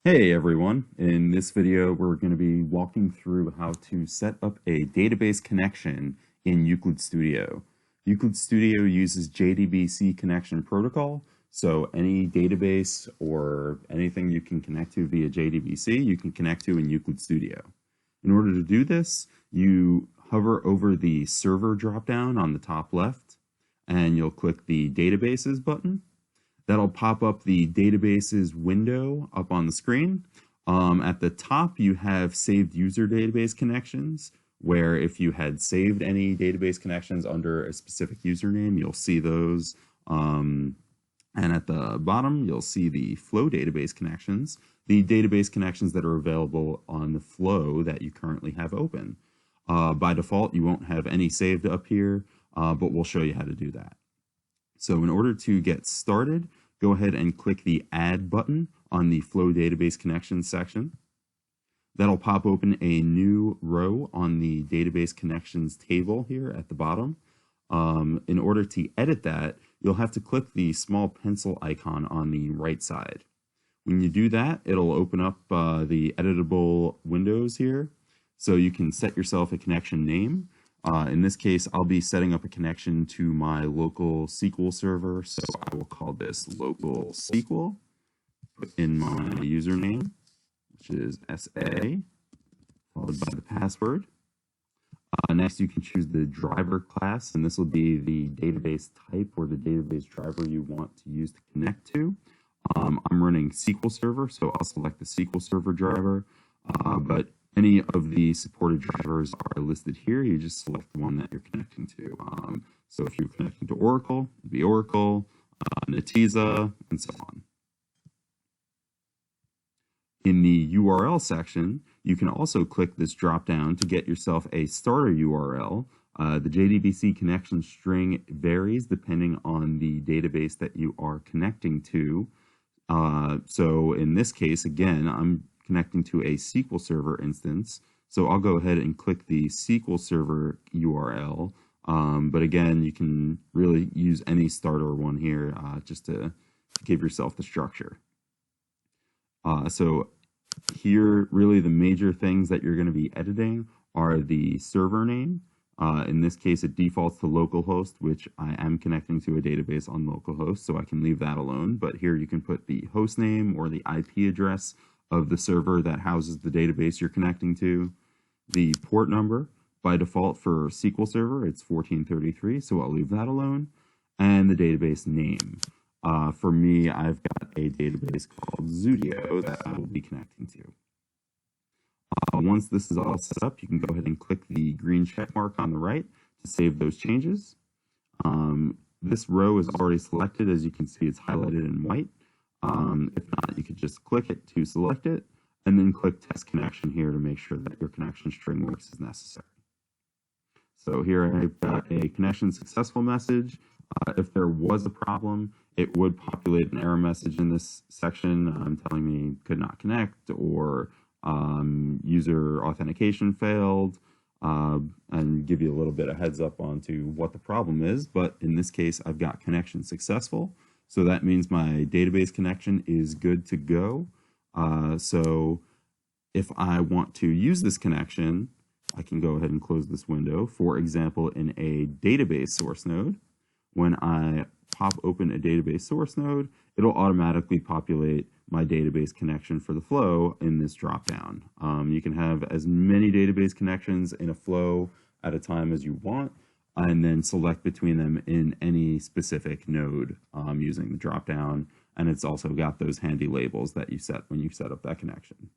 Hey everyone, in this video we're going to be walking through how to set up a database connection in Euclid Studio. Euclid Studio uses JDBC connection protocol, so any database or anything you can connect to via JDBC you can connect to in Euclid Studio. In order to do this, you hover over the server dropdown on the top left and you'll click the databases button. That'll pop up the databases window up on the screen. At the top, you have saved user database connections, where if you had saved any database connections under a specific username, you'll see those. And at the bottom, you'll see the flow database connections, the database connections that are available on the flow that you currently have open. By default, you won't have any saved up here, but we'll show you how to do that. So in order to get started, go ahead and click the Add button on the Flow Database Connections section. That'll pop open a new row on the Database Connections table here at the bottom. In order to edit that, you'll have to click the small pencil icon on the right side. When you do that, it'll open up the editable windows here. So you can set yourself a connection name. In this case, I'll be setting up a connection to my local SQL server. So I will call this local SQL, put in my username, which is SA, followed by the password. Next, you can choose the driver class, and this will be the database type or the database driver you want to use to connect to. I'm running SQL Server, so I'll select the SQL Server driver, but any of the supported drivers are listed here. You just select the one that you're connecting to. So if you're connecting to Oracle, it'd be Oracle, Netezza, and so on. In the URL section, you can also click this drop down to get yourself a starter URL. The JDBC connection string varies depending on the database that you are connecting to. So in this case, again, I'm connecting to a SQL Server instance. So I'll go ahead and click the SQL Server URL. But again, you can really use any starter one here just to give yourself the structure. So here, really the major things that you're going to be editing are the server name. In this case, it defaults to localhost, which I am connecting to a database on localhost, so I can leave that alone. But here you can put the host name or the IP address of the server that houses the database you're connecting to. The port number, by default for SQL Server, it's 1433, so I'll leave that alone. And the database name. For me, I've got a database called Zudio that I will be connecting to. Once this is all set up, you can go ahead and click the green check mark on the right to save those changes. This row is already selected. As you can see, it's highlighted in white. If not, you could just click it to select it, and then click Test Connection here to make sure that your connection string works as necessary. So here I've got a connection successful message. If there was a problem, it would populate an error message in this section telling me could not connect or user authentication failed, and give you a little bit of heads up onto what the problem is. But in this case, I've got connection successful. So that means my database connection is good to go. So if I want to use this connection, I can go ahead and close this window. For example, in a database source node, when I pop open a database source node, it'll automatically populate my database connection for the flow in this dropdown. You can have as many database connections in a flow at a time as you want, and then select between them in any specific node using the dropdown. And it's also got those handy labels that you set when you set up that connection.